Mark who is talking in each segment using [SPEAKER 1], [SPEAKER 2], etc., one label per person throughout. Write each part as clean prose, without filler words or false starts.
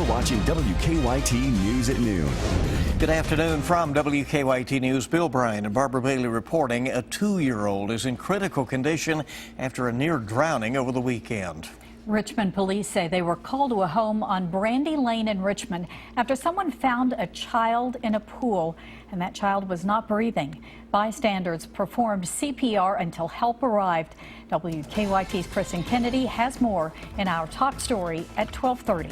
[SPEAKER 1] You're watching WKYT News at noon.
[SPEAKER 2] Good afternoon from WKYT News. Bill Bryan and Barbara Bailey reporting a 2-year-old is in critical condition after a near drowning over the weekend.
[SPEAKER 3] Richmond police say they were called to a home on Brandy Lane in Richmond after someone found a child in a pool, and that child was not breathing. Bystanders performed CPR until help arrived. WKYT's Kristen Kennedy has more in our top story at 12:30.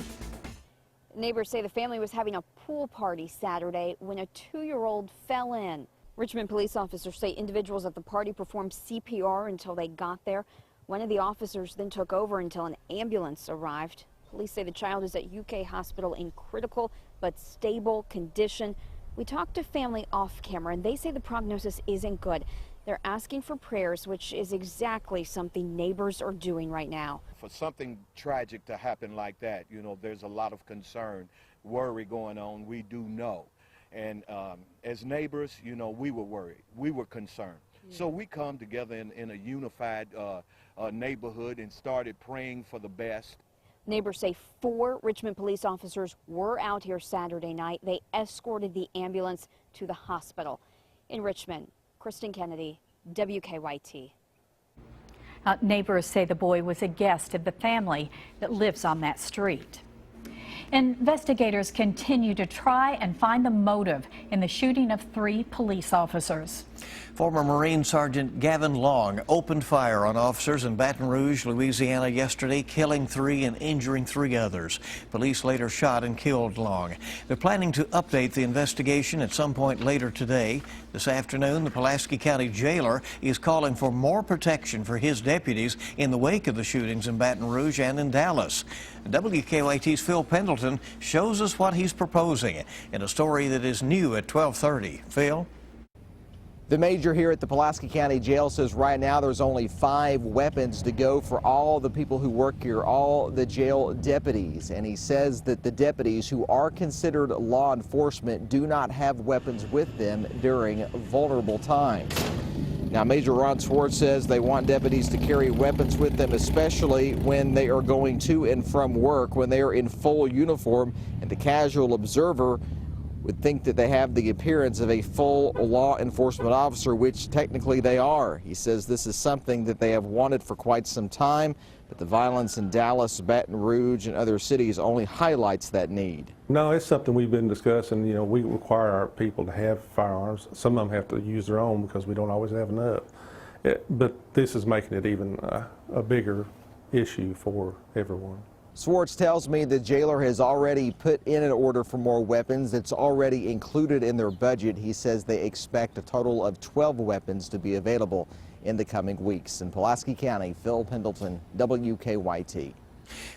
[SPEAKER 4] Neighbors say the family was having a pool party Saturday when a 2-year-old fell in. Richmond police officers say individuals at the party performed CPR until they got there. One of the officers then took over until an ambulance arrived. Police say the child is at UK Hospital in critical but stable condition. We talked to family off camera and they say the prognosis isn't good. They're asking for prayers, which is exactly something neighbors are doing right now.
[SPEAKER 5] For something tragic to happen like that, you know, there's a lot of concern, worry going on. We do know. And as neighbors, you know, we were worried. We were concerned. Yeah. So we come together in a unified neighborhood and started praying for the best.
[SPEAKER 4] Neighbors say 4 Richmond police officers were out here Saturday night. They escorted the ambulance to the hospital. In Richmond, Kristen Kennedy, WKYT.
[SPEAKER 3] Neighbors say the boy was a guest of the family that lives on that street. Investigators continue to try and find the motive in the shooting of 3 police officers.
[SPEAKER 2] Former Marine Sergeant Gavin Long opened fire on officers in Baton Rouge, Louisiana yesterday, killing 3 and injuring 3 others. Police later shot and killed Long. They're planning to update the investigation at some point later today. This afternoon, the Pulaski County jailer is calling for more protection for his deputies in the wake of the shootings in Baton Rouge and in Dallas. WKYT's Phil Pendleton shows us what he's proposing in a story that is new at 12:30. Phil?
[SPEAKER 6] The major here at the Pulaski County Jail says right now there's only 5 weapons to go for all the people who work here, all the jail deputies. And he says that the deputies who are considered law enforcement do not have weapons with them during vulnerable times. Now, Major Ron Swartz says they want deputies to carry weapons with them, especially when they are going to and from work, when they are in full uniform, and the casual observer would think that they have the appearance of a full law enforcement officer, which technically they are. He says this is something that they have wanted for quite some time, but the violence in Dallas, Baton Rouge, and other cities only highlights that need.
[SPEAKER 7] No, it's something we've been discussing. You know, we require our people to have firearms. Some of them have to use their own because we don't always have enough. But this is making it even a bigger issue for everyone.
[SPEAKER 6] Swartz tells me the jailer has already put in an order for more weapons. It's already included in their budget. He says they expect a total of 12 weapons to be available in the coming weeks. In Pulaski County, Phil Pendleton, WKYT.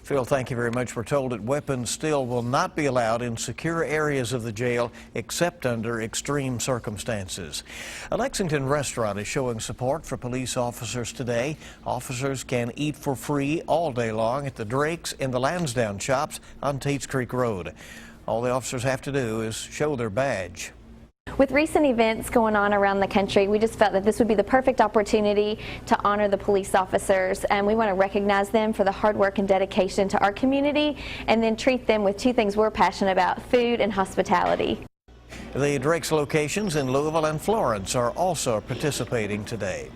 [SPEAKER 2] Phil, thank you very much. We're told that weapons still will not be allowed in secure areas of the jail except under extreme circumstances. A Lexington restaurant is showing support for police officers today. Officers can eat for free all day long at the Drake's in the Lansdowne shops on Tates Creek Road. All the officers have to do is show their badge.
[SPEAKER 8] With recent events going on around the country, we just felt that this would be the perfect opportunity to honor the police officers, and we want to recognize them for the hard work and dedication to our community, and then treat them with 2 things we're passionate about: food and hospitality.
[SPEAKER 2] The Drake's locations in Louisville and Florence are also participating today.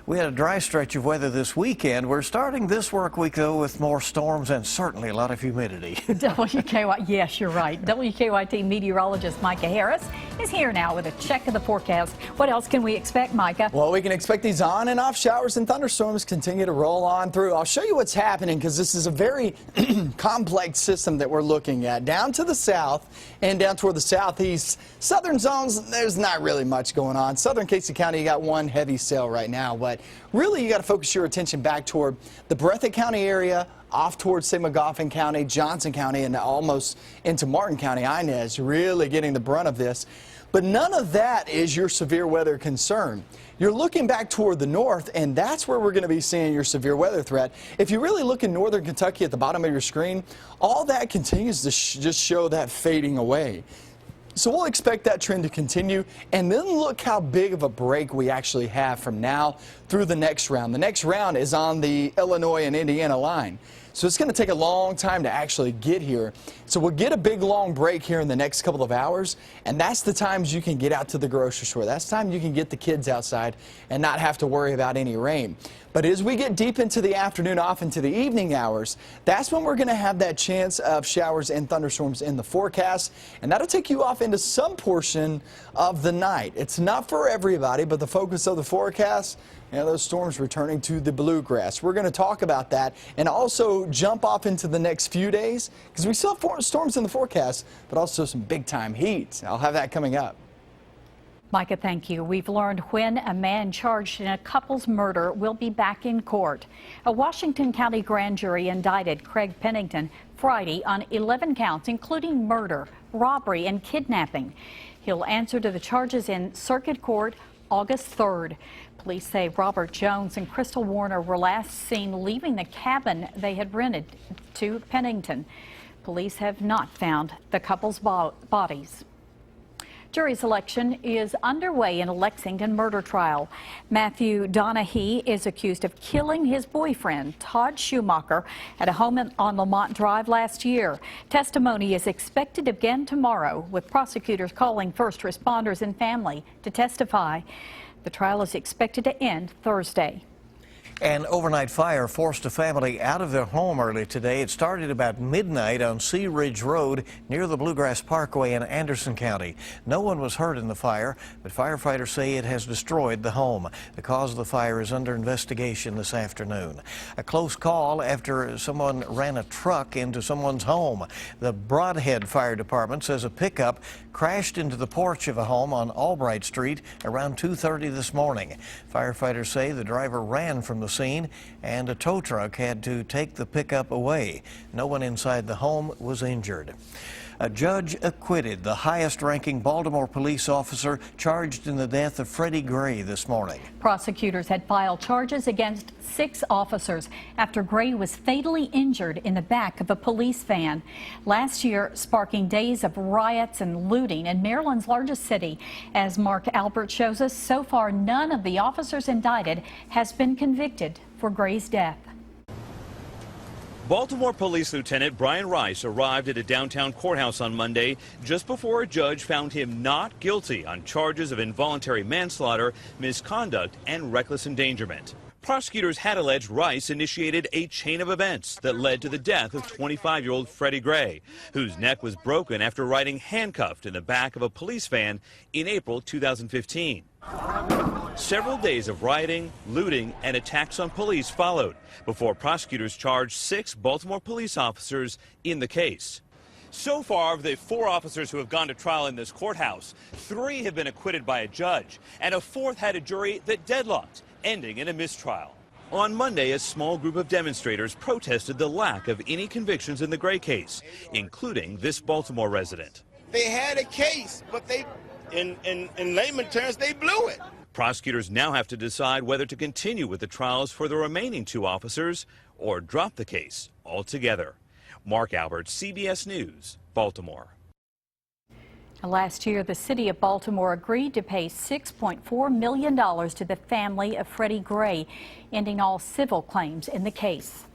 [SPEAKER 2] We had a dry stretch of weather this weekend. We're starting this work week, though, with more storms and certainly a lot of humidity.
[SPEAKER 3] WKYT, yes, you're right. WKYT meteorologist Micah Harris is here now with a check of the forecast. What else can we expect, Micah?
[SPEAKER 9] Well, we can expect these on and off showers and thunderstorms continue to roll on through. I'll show you what's happening because this is a very complex system that we're looking at. Down to the south and down toward the southeast, southern zones, there's not really much going on. Southern Casey County, you got one heavy cell right now, but really you got to focus your attention back toward the Breathitt County area, off towards, say, Magoffin County, Johnson County, and almost into Martin County. Inez really getting the brunt of this. But none of that is your severe weather concern. You're looking back toward the north, and that's where we're going to be seeing your severe weather threat. If you really look in northern Kentucky at the bottom of your screen, all that continues to just show that fading away. So we'll expect that trend to continue, and then look how big of a break we actually have from now through the next round. The next round is on the Illinois and Indiana line. So it's going to take a long time to actually get here. So we'll get a big long break here in the next couple of hours, and that's the times you can get out to the grocery store. That's the time you can get the kids outside and not have to worry about any rain. But as we get deep into the afternoon, off into the evening hours, that's when we're going to have that chance of showers and thunderstorms in the forecast, and that'll take you off into some portion of the night. It's not for everybody, but the focus of the forecast, those storms returning to the bluegrass. We're going to talk about that and also jump off into the next few days because we still have storms in the forecast, but also some big-time heat. I'll have that coming up.
[SPEAKER 3] Micah, thank you. We've learned when a man charged in a couple's murder will be back in court. A Washington County grand jury indicted Craig Pennington Friday on 11 counts, including murder, robbery, and kidnapping. He'll answer to the charges in circuit court August 3rd. Police say Robert Jones and Crystal Warner were last seen leaving the cabin they had rented to Pennington. Police have not found the couple's bodies. Jury selection is underway in a Lexington murder trial. Matthew Donahue is accused of killing his boyfriend, Todd Schumacher, at a home on Lamont Drive last year. Testimony is expected again tomorrow, with prosecutors calling first responders and family to testify. The trial is expected to end Thursday.
[SPEAKER 2] An overnight fire forced a family out of their home early today. It started about midnight on Sea Ridge Road near the Bluegrass Parkway in Anderson County. No one was hurt in the fire, but firefighters say it has destroyed the home. The cause of the fire is under investigation this afternoon. A close call after someone ran a truck into someone's home. The Broadhead Fire Department says a pickup crashed into the porch of a home on Albright Street around 2:30 this morning. Firefighters say the driver ran from the scene and a tow truck had to take the pickup away. No one inside the home was injured. A judge acquitted the highest-ranking Baltimore police officer charged in the death of Freddie Gray this morning.
[SPEAKER 3] Prosecutors had filed charges against 6 officers after Gray was fatally injured in the back of a police van last year, sparking days of riots and looting in Maryland's largest city. As Mark Albert shows us, so far none of the officers indicted has been convicted for Gray's death.
[SPEAKER 10] Baltimore Police Lieutenant Brian Rice arrived at a downtown courthouse on Monday just before a judge found him not guilty on charges of involuntary manslaughter, misconduct, and reckless endangerment. Prosecutors had alleged Rice initiated a chain of events that led to the death of 25-year-old Freddie Gray, whose neck was broken after riding handcuffed in the back of a police van in April 2015. Several days of rioting, looting, and attacks on police followed before prosecutors charged 6 Baltimore police officers in the case. So far, of the 4 officers who have gone to trial in this courthouse, 3 have been acquitted by a judge, and a 4th had a jury that deadlocked, ending in a mistrial. On Monday, a small group of demonstrators protested the lack of any convictions in the Gray case, including this Baltimore resident.
[SPEAKER 11] They had a case, but they, in layman terms, they blew it.
[SPEAKER 10] Prosecutors now have to decide whether to continue with the trials for the remaining 2 officers or drop the case altogether. Mark Albert, CBS News, Baltimore.
[SPEAKER 3] Last year, the city of Baltimore agreed to pay $6.4 million to the family of Freddie Gray, ending all civil claims in the case.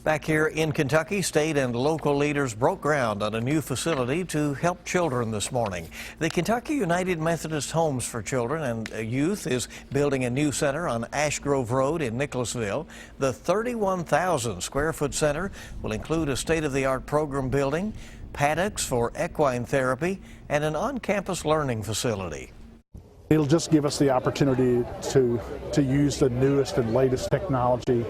[SPEAKER 2] Back here in Kentucky, state and local leaders broke ground on a new facility to help children this morning. The Kentucky United Methodist Homes for Children and Youth is building a new center on Ash Grove Road in Nicholasville. The 31,000-square-foot center will include a state-of-the-art program building, paddocks for equine therapy, and an on-campus learning facility.
[SPEAKER 12] It'll just give us the opportunity to use the newest and latest technology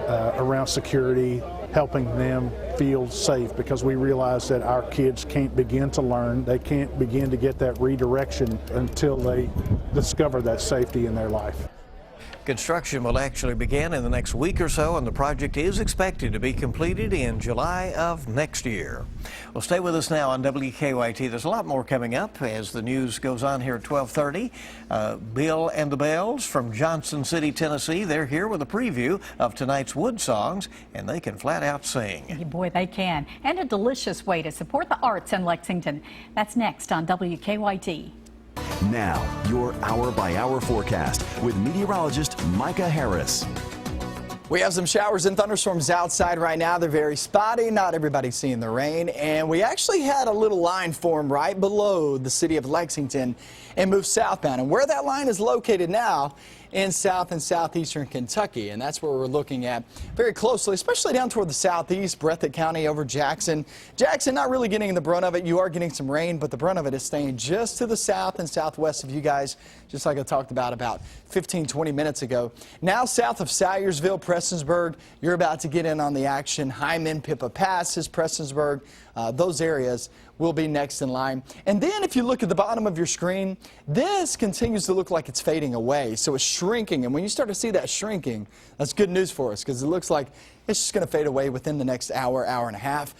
[SPEAKER 12] around security, helping them feel safe, because we realize that our kids can't begin to learn, they can't begin to get that redirection until they discover that safety in their life.
[SPEAKER 2] Construction will actually begin in the next week or so, and the project is expected to be completed in July of next year. Well, stay with us now on WKYT. There's a lot more coming up as the news goes on here at 12:30. Bill and the Bells from Johnson City, Tennessee. They're here with a preview of tonight's Wood songs, and they can flat out sing.
[SPEAKER 3] Yeah, boy, they can. And a delicious way to support the arts in Lexington. That's next on WKYT.
[SPEAKER 1] Now, your hour-by-hour forecast with meteorologist Micah Harris.
[SPEAKER 9] We have some showers and thunderstorms outside right now. They're very spotty. Not everybody's seeing the rain. And we actually had a little line form right below the city of Lexington and move southbound. And where that line is located now in south and southeastern Kentucky. And that's where we're looking at very closely, especially down toward the southeast, Breathitt County over Jackson. Jackson not really getting the brunt of it. You are getting some rain, but the brunt of it is staying just to the south and southwest of you guys, just like I talked about 15, 20 minutes ago. Now south of Salyersville, Prestonsburg, you're about to get in on the action. Hyman, Pippa Passes, Prestonsburg, those areas will be next in line. And then if you look at the bottom of your screen, this continues to look like it's fading away. So it's shrinking. And when you start to see that shrinking, that's good news for us because it looks like it's just going to fade away within the next hour, hour and a half.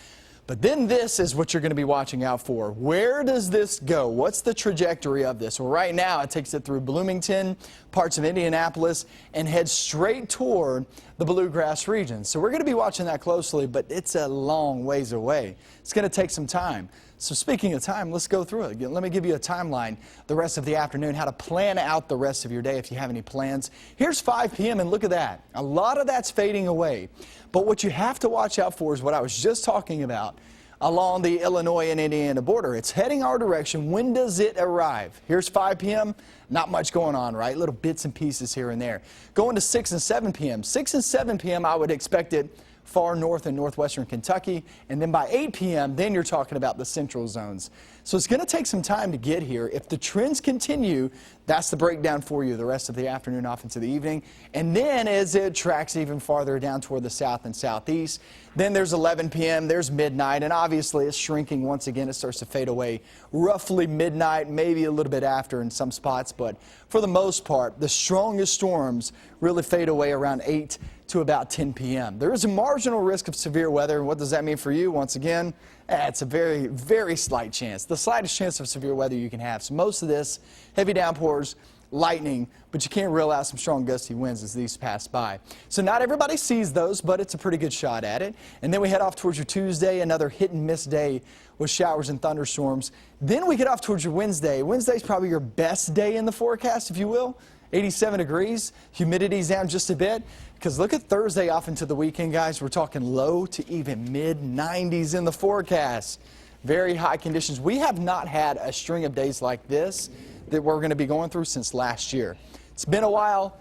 [SPEAKER 9] But then this is what you're going to be watching out for. Where does this go? What's the trajectory of this? Well, right now it takes it through Bloomington, parts of Indianapolis, and heads straight toward the bluegrass region. So we're going to be watching that closely, but it's a long ways away. It's going to take some time. So speaking of time, let's go through it. Let me give you a timeline the rest of the afternoon, how to plan out the rest of your day if you have any plans. Here's 5 p.m. and look at that. A lot of that's fading away. But what you have to watch out for is what I was just talking about along the Illinois and Indiana border. It's heading our direction. When does it arrive? Here's 5 p.m. Not much going on, right? Little bits and pieces here and there. Going to 6 and 7 p.m. 6 and 7 p.m. I would expect it far north and northwestern Kentucky, and then by 8 p.m. then you're talking about the central zones. So it's going to take some time to get here. If the trends continue, that's the breakdown for you the rest of the afternoon off into the evening. And then as it tracks even farther down toward the south and southeast, then there's 11 p.m., there's midnight, and obviously it's shrinking once again. It starts to fade away roughly midnight, maybe a little bit after in some spots, but for the most part, the strongest storms really fade away around 8 to about 10 p.m. There is a marginal risk of severe weather. And what does that mean for you? Once again, it's a very, very slight chance. The slightest chance of severe weather you can have. So most of this, heavy downpours, lightning, but you can't rule out some strong gusty winds as these pass by. So not everybody sees those, but it's a pretty good shot at it. And then we head off towards your Tuesday, another hit and miss day with showers and thunderstorms. Then we get off towards your Wednesday. Wednesday's probably your best day in the forecast, if you will. 87 degrees, humidity's down just a bit. Because look at Thursday off into the weekend, guys. We're talking low to even mid-90s in the forecast. Very high conditions. We have not had a string of days like this that we're going to be going through since last year. It's been a while.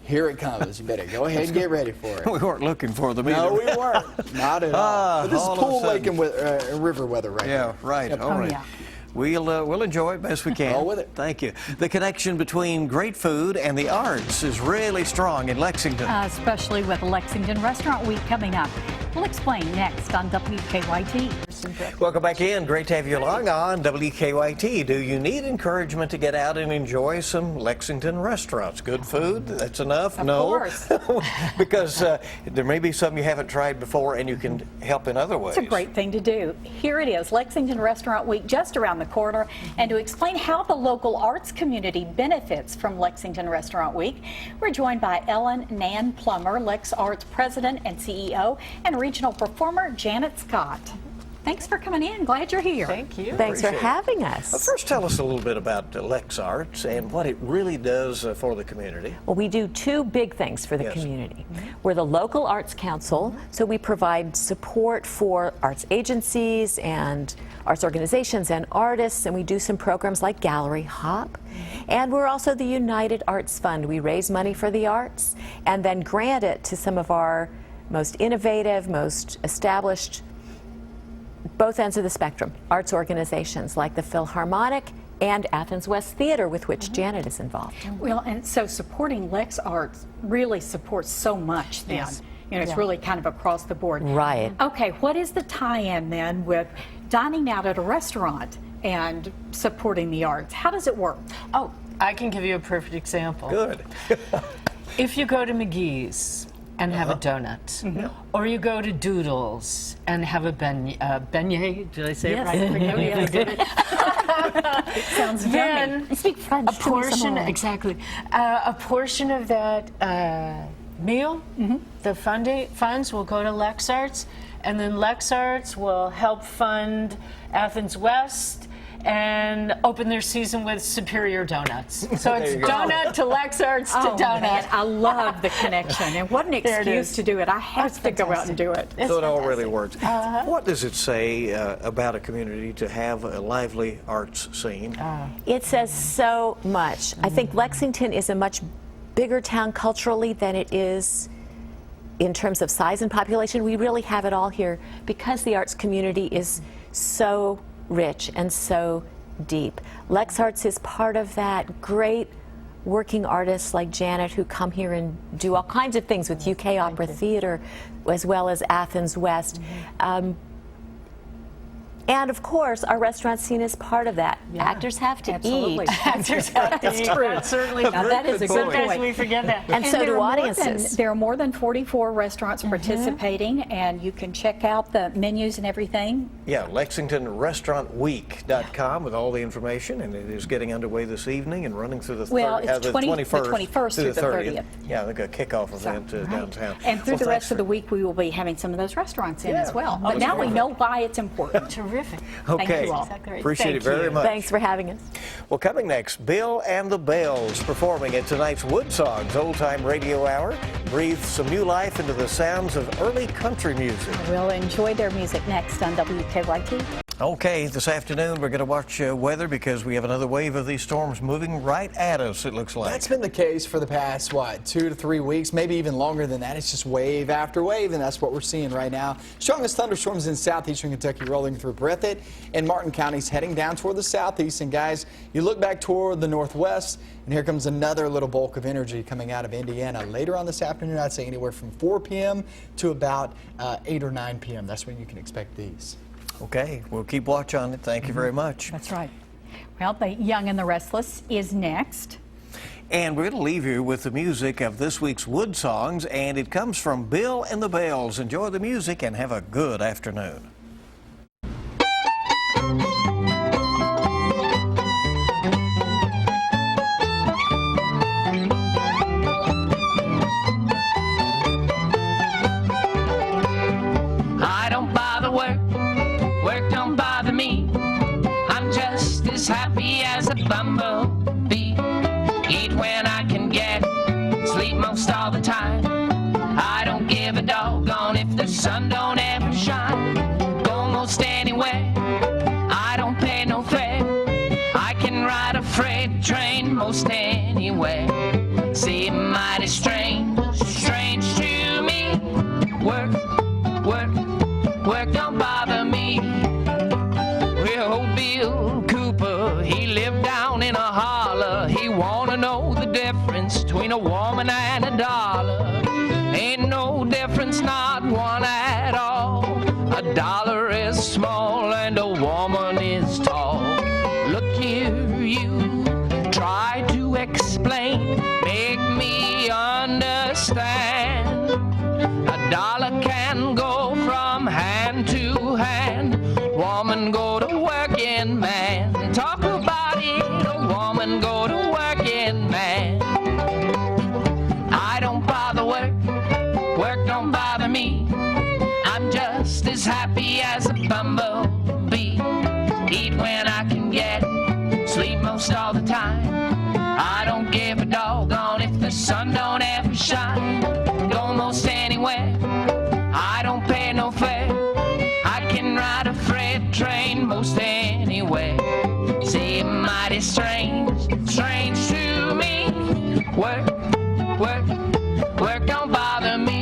[SPEAKER 9] Here it comes. You better go ahead and get ready for it.
[SPEAKER 2] We weren't looking for them either.
[SPEAKER 9] No, we weren't. Not at all. But this is pool, lake, and river weather right now.
[SPEAKER 2] Yeah, right.
[SPEAKER 9] Yep.
[SPEAKER 2] All right.
[SPEAKER 3] Yeah.
[SPEAKER 2] We'll enjoy it best we can.
[SPEAKER 9] Roll with it.
[SPEAKER 2] Thank you. The connection between great food and the arts is really strong in Lexington.
[SPEAKER 3] Especially with Lexington Restaurant Week coming up. We'll explain next on WKYT.
[SPEAKER 2] Welcome back in. Great to have you along on WKYT. Do you need encouragement to get out and enjoy some Lexington restaurants? Good food? That's enough?
[SPEAKER 3] Of
[SPEAKER 2] no.
[SPEAKER 3] course.
[SPEAKER 2] Because there may be some you haven't tried before and you can help in other ways.
[SPEAKER 3] It's a great thing to do. Here it is, Lexington Restaurant Week just around the corner. And to explain how the local arts community benefits from Lexington Restaurant Week, we're joined by Ellen Nan Plummer, Lex Arts President and CEO, and regional performer Janet Scott. Thanks for coming in. Glad you're here.
[SPEAKER 13] Thank you. Thanks for having us.
[SPEAKER 2] First, tell us a little bit about Lex Arts and what it really does for the community.
[SPEAKER 13] Well, we do two big things for the community. We're the local arts council, so we provide support for arts agencies and arts organizations and artists, and we do some programs like Gallery Hop. And we're also the United Arts Fund. We raise money for the arts and then grant it to some of our most innovative, most established, both ends of the spectrum, arts organizations like the Philharmonic and Athens West Theater, with which Janet is involved.
[SPEAKER 3] Well, and so supporting Lex Arts really supports so much then.
[SPEAKER 13] Yes.
[SPEAKER 3] You know, it's really kind of across the board.
[SPEAKER 13] Right.
[SPEAKER 3] Okay, what is the tie-in then with dining out at a restaurant and supporting the arts? How does it work?
[SPEAKER 14] Oh, I can give you a perfect example.
[SPEAKER 2] Good.
[SPEAKER 14] If you go to McGee's and have a donut, or you go to Doodles and have a beignet, did I say it right?
[SPEAKER 3] Yes, you did it. It sounds
[SPEAKER 14] Then
[SPEAKER 3] yummy. Speak French.
[SPEAKER 14] a portion, exactly, a portion of that meal, the funds will go to Lex Arts, and then Lex Arts will help fund Athens West and open their season with Superior Donuts. So it's donut to Lex Arts to donut.
[SPEAKER 3] Man, I love the connection, and what an excuse to do it. I have to go out and do it.
[SPEAKER 2] So it all really works. What does it say about a community to have a lively arts scene?
[SPEAKER 13] It says so much. I think Lexington is a much bigger town culturally than it is in terms of size and population. We really have it all here because the arts community is so rich and so deep. Lex Arts is part of that. Great working artists like Janet who come here and do all kinds of things with UK Opera Theater as well as Athens West. And of course, our restaurant scene is part of that. Actors have to eat.
[SPEAKER 14] Actors have to eat. That's true. Certainly.
[SPEAKER 3] That is a good
[SPEAKER 14] Sometimes
[SPEAKER 3] point.
[SPEAKER 14] we forget that.
[SPEAKER 13] And so do audiences.
[SPEAKER 3] There are more than 44 restaurants participating, and you can check out the menus and everything.
[SPEAKER 2] Yeah, LexingtonRestaurantWeek.com with all the information, and it is getting underway this evening and running through the,
[SPEAKER 3] Well, it's
[SPEAKER 2] the
[SPEAKER 3] 21st through the 30th.
[SPEAKER 2] Yeah, like a kickoff event downtown.
[SPEAKER 3] And through
[SPEAKER 2] Well,
[SPEAKER 3] the rest of the week, we will be having some of those restaurants in as well. But now we know why it's important.
[SPEAKER 14] Terrific.
[SPEAKER 2] Okay,
[SPEAKER 3] Thank you all.
[SPEAKER 2] appreciate it very much.
[SPEAKER 13] Thanks for having us.
[SPEAKER 2] Well, coming next, Bill and the Bells performing at tonight's Wood Songs Old Time Radio Hour. Breathe some new life into the sounds of early country music.
[SPEAKER 3] We'll enjoy their music next on WKYT.
[SPEAKER 2] Okay, this afternoon we're going to watch weather because we have another wave of these storms moving right at us, it looks like.
[SPEAKER 9] That's been the case for the past, 2 to 3 weeks, maybe even longer than that. It's just wave after wave, and that's what we're seeing right now. Strongest thunderstorms in southeastern Kentucky rolling through Breathitt and Martin counties, heading down toward the southeast. And guys, you look back toward the northwest, and here comes another little bulk of energy coming out of Indiana later on this afternoon. I'd say anywhere from 4 p.m. to about 8 or 9 p.m. That's when you can expect these.
[SPEAKER 2] Okay, we'll keep watch on it. Thank you very much.
[SPEAKER 3] That's right. Well, The Young and the Restless is next.
[SPEAKER 2] And we're going to leave you with the music of this week's Wood Songs, and it comes from Bill and the Bells. Enjoy the music and have a good afternoon.
[SPEAKER 15] I don't bother work don't bother me. I'm just as happy as a bumblebee. Eat when I can get, sleep most all the time. I don't give a doggone if the sun don't ever shine. Go most anywhere, I don't pay no fare. I can ride a freight train most anywhere. Seem mighty strange, strange to me. Work, work, work don't bother me. Well, old Bill Cooper, he lived down in a holler. He wanna know the difference between a woman and a dollar. Ain't no difference, not one at all. A dollar is small and a woman is tall. Look here, you try to explain, make me understand. A dollar can go from hand to hand. Woman go to working man. Talk about it, a woman go to working man. I don't bother work, work don't bother me. I'm just as happy as a bumblebee. Eat when I can get, sleep most all the time. I don't give a doggone if the sun don't ever shine. Go most anywhere,